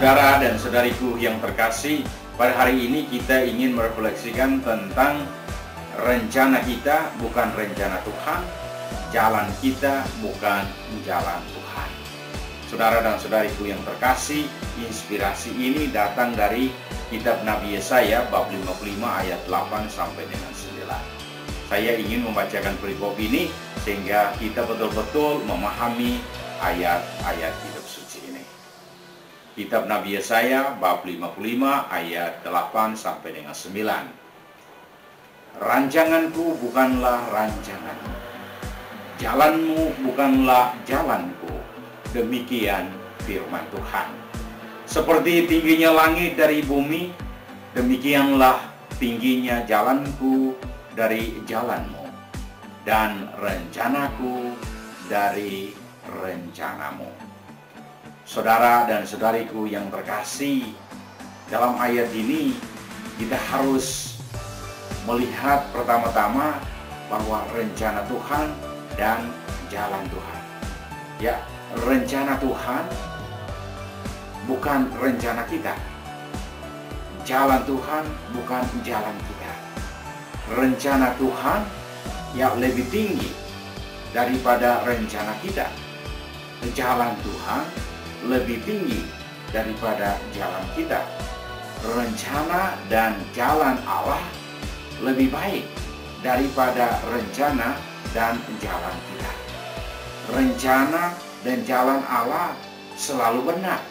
Saudara dan saudariku yang terkasih, pada hari ini kita ingin merefleksikan tentang rencana kita bukan rencana Tuhan, jalan kita bukan jalan Tuhan. Saudara dan saudariku yang terkasih, inspirasi ini datang dari kitab Nabi Yesaya bab 55 ayat 8 sampai dengan 9. Saya ingin membacakan perikop ini sehingga kita betul-betul memahami ayat-ayat hidup suci ini. Kitab Nabi Yesaya bab 55 ayat 8 sampai dengan 9. Rancanganku bukanlah rancanganmu, jalanmu bukanlah jalanku, demikian firman Tuhan. Seperti tingginya langit dari bumi, demikianlah tingginya jalanku dari jalanmu, dan rencanaku dari rencanamu. Saudara dan saudariku yang terkasih, dalam ayat ini kita harus melihat pertama-tama bahwa rencana Tuhan dan jalan Tuhan. Ya, rencana Tuhan bukan rencana kita. Jalan Tuhan bukan jalan kita. Rencana Tuhan yang lebih tinggi daripada rencana kita. Jalan Tuhan lebih tinggi daripada jalan kita. Rencana dan jalan Allah lebih baik daripada rencana dan jalan kita. Rencana dan jalan Allah selalu benar.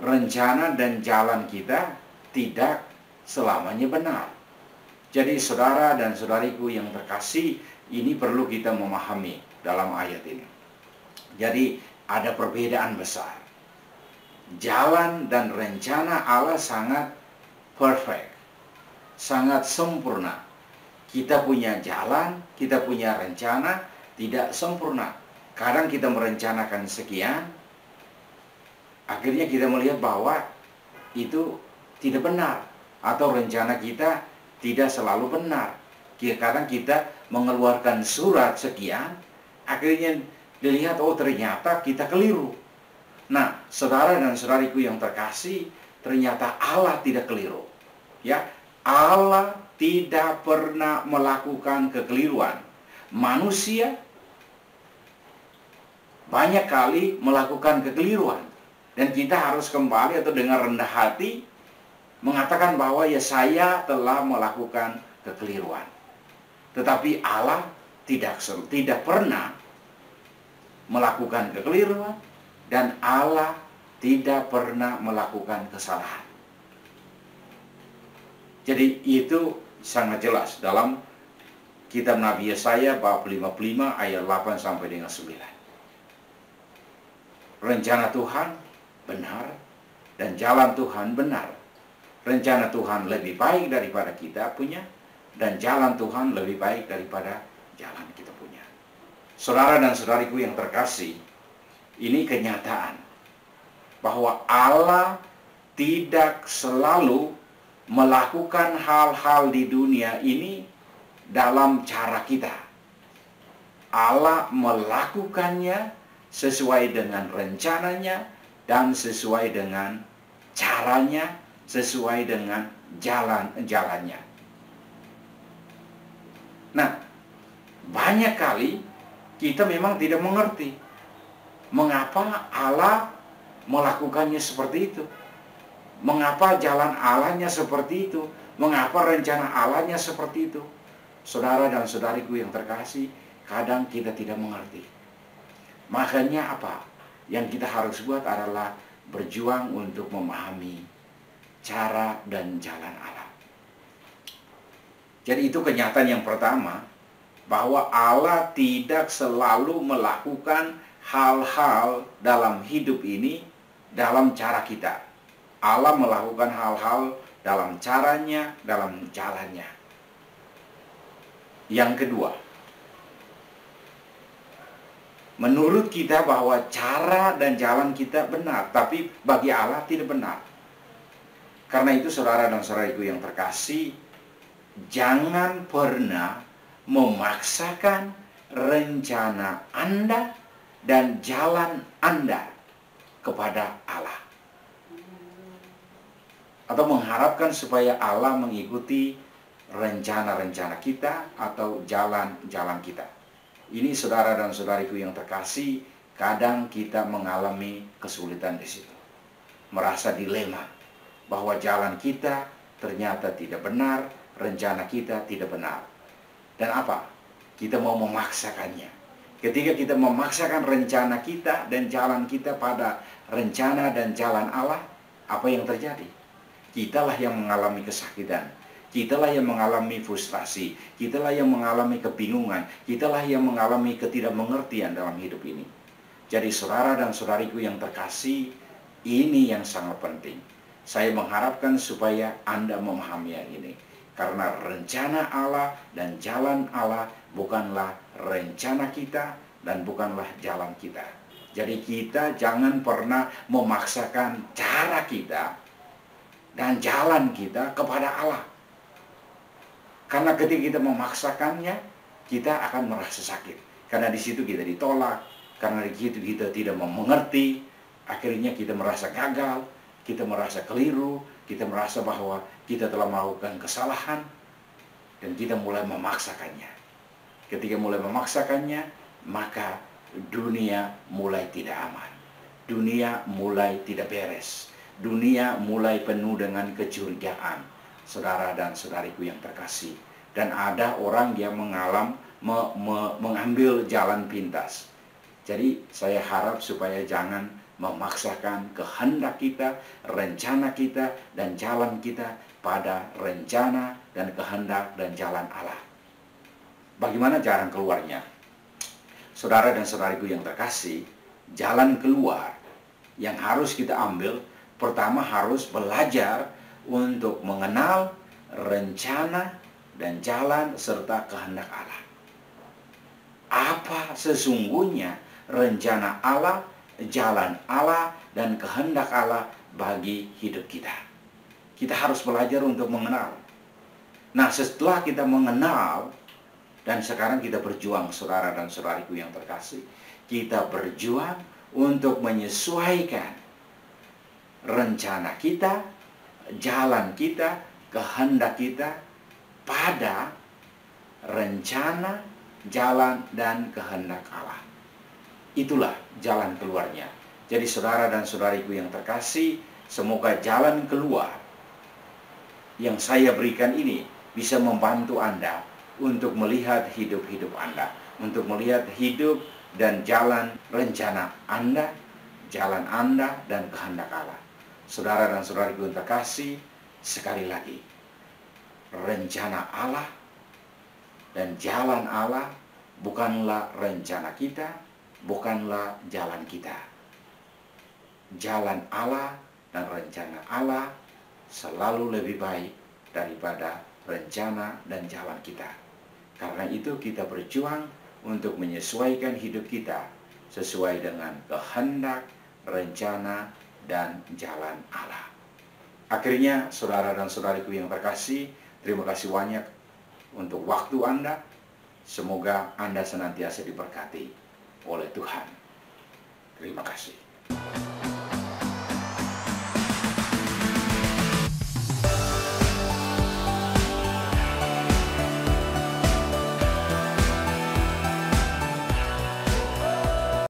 Rencana dan jalan kita tidak selamanya benar. Jadi saudara dan saudariku yang terkasih, ini perlu kita memahami dalam ayat ini. Jadi ada perbedaan besar. Jalan dan rencana Allah sangat perfect, sangat sempurna. Kita punya jalan, kita punya rencana, tidak sempurna. Kadang kita merencanakan sekian, akhirnya kita melihat bahwa itu tidak benar, atau rencana kita tidak selalu benar. Kadang kita mengeluarkan surat sekian, akhirnya dilihat, oh ternyata kita keliru. Nah, saudara dan saudariku yang terkasih, ternyata Allah tidak keliru. Ya, Allah tidak pernah melakukan kekeliruan. Manusia banyak kali melakukan kekeliruan, dan kita harus kembali atau dengan rendah hati mengatakan bahwa ya saya telah melakukan kekeliruan. Tetapi Allah tidak pernah melakukan kekeliruan, dan Allah tidak pernah melakukan kesalahan. Jadi itu sangat jelas dalam kitab Nabi Yesaya bab 55 ayat 8 sampai dengan 9. Rencana Tuhan benar dan jalan Tuhan benar. Rencana Tuhan lebih baik daripada kita punya, dan jalan Tuhan lebih baik daripada jalan kita punya. Saudara dan saudariku yang terkasih, ini kenyataan bahwa Allah tidak selalu melakukan hal-hal di dunia ini dalam cara kita. Allah melakukannya sesuai dengan rencananya dan sesuai dengan caranya, sesuai dengan jalannya. Nah, banyak kali kita memang tidak mengerti mengapa Allah melakukannya seperti itu. Mengapa jalan Allahnya seperti itu? Mengapa rencana Allahnya seperti itu? Saudara dan saudariku yang terkasih, kadang kita tidak mengerti. Makanya apa? Yang kita harus buat adalah berjuang untuk memahami cara dan jalan Allah. Jadi itu kenyataan yang pertama, bahwa Allah tidak selalu melakukan hal-hal dalam hidup ini dalam cara kita. Allah melakukan hal-hal dalam caranya, dalam jalannya. Yang kedua, menurut kita bahwa cara dan jalan kita benar, tapi bagi Allah tidak benar. Karena itu saudara dan saudariku yang terkasih, jangan pernah memaksakan rencana Anda dan jalan Anda kepada Allah. atau mengharapkan supaya Allah mengikuti rencana-rencana kita atau jalan-jalan kita. Ini saudara dan saudariku yang terkasih, kadang kita mengalami kesulitan di situ. Merasa dilema bahwa jalan kita ternyata tidak benar, rencana kita tidak benar. Dan apa? Kita mau memaksakannya. Ketika kita memaksakan rencana kita dan jalan kita pada rencana dan jalan Allah, apa yang terjadi? Kitalah yang mengalami kesakitan. Kitalah yang mengalami frustasi. Kitalah yang mengalami kebingungan. Kitalah yang mengalami ketidakmengertian dalam hidup ini. Jadi saudara dan saudariku yang terkasih, ini yang sangat penting. Saya mengharapkan supaya Anda memahami yang ini. Karena rencana Allah dan jalan Allah bukanlah rencana kita dan bukanlah jalan kita. Jadi kita jangan pernah memaksakan cara kita dan jalan kita kepada Allah. Karena ketika kita memaksakannya, kita akan merasa sakit. Karena di situ kita ditolak, karena di situ kita tidak mengerti, akhirnya kita merasa gagal, kita merasa keliru, kita merasa bahwa kita telah melakukan kesalahan, dan kita mulai memaksakannya. Ketika mulai memaksakannya, maka dunia mulai tidak aman. Dunia mulai tidak beres. Dunia mulai penuh dengan kecurigaan, saudara dan saudariku yang terkasih. Dan ada orang yang mengambil jalan pintas. Jadi saya harap supaya jangan memaksakan kehendak kita, rencana kita, dan jalan kita pada rencana dan kehendak dan jalan Allah. Bagaimana jalan keluarnya? Saudara dan saudariku yang terkasih, jalan keluar yang harus kita ambil, pertama harus belajar untuk mengenal rencana dan jalan serta kehendak Allah. Apa sesungguhnya rencana Allah, jalan Allah, dan kehendak Allah bagi hidup kita? Kita harus belajar untuk mengenal. Nah, setelah kita mengenal, dan sekarang kita berjuang, saudara dan saudariku yang terkasih, kita berjuang untuk menyesuaikan rencana kita, jalan kita, kehendak kita pada rencana, jalan, dan kehendak Allah. Itulah jalan keluarnya. Jadi saudara dan saudariku yang terkasih, semoga jalan keluar yang saya berikan ini bisa membantu Anda untuk melihat hidup-hidup Anda, untuk melihat hidup dan jalan rencana Anda, jalan Anda, dan kehendak Allah. Saudara dan saudariku yang terkasih, sekali lagi, rencana Allah dan jalan Allah bukanlah rencana kita, bukanlah jalan kita. Jalan Allah dan rencana Allah selalu lebih baik daripada rencana dan jalan kita. Karena itu kita berjuang untuk menyesuaikan hidup kita sesuai dengan kehendak, rencana, dan jalan Allah. Akhirnya, saudara dan saudariku yang terkasih, terima kasih banyak untuk waktu Anda. Semoga Anda senantiasa diberkati oleh Tuhan. Terima kasih.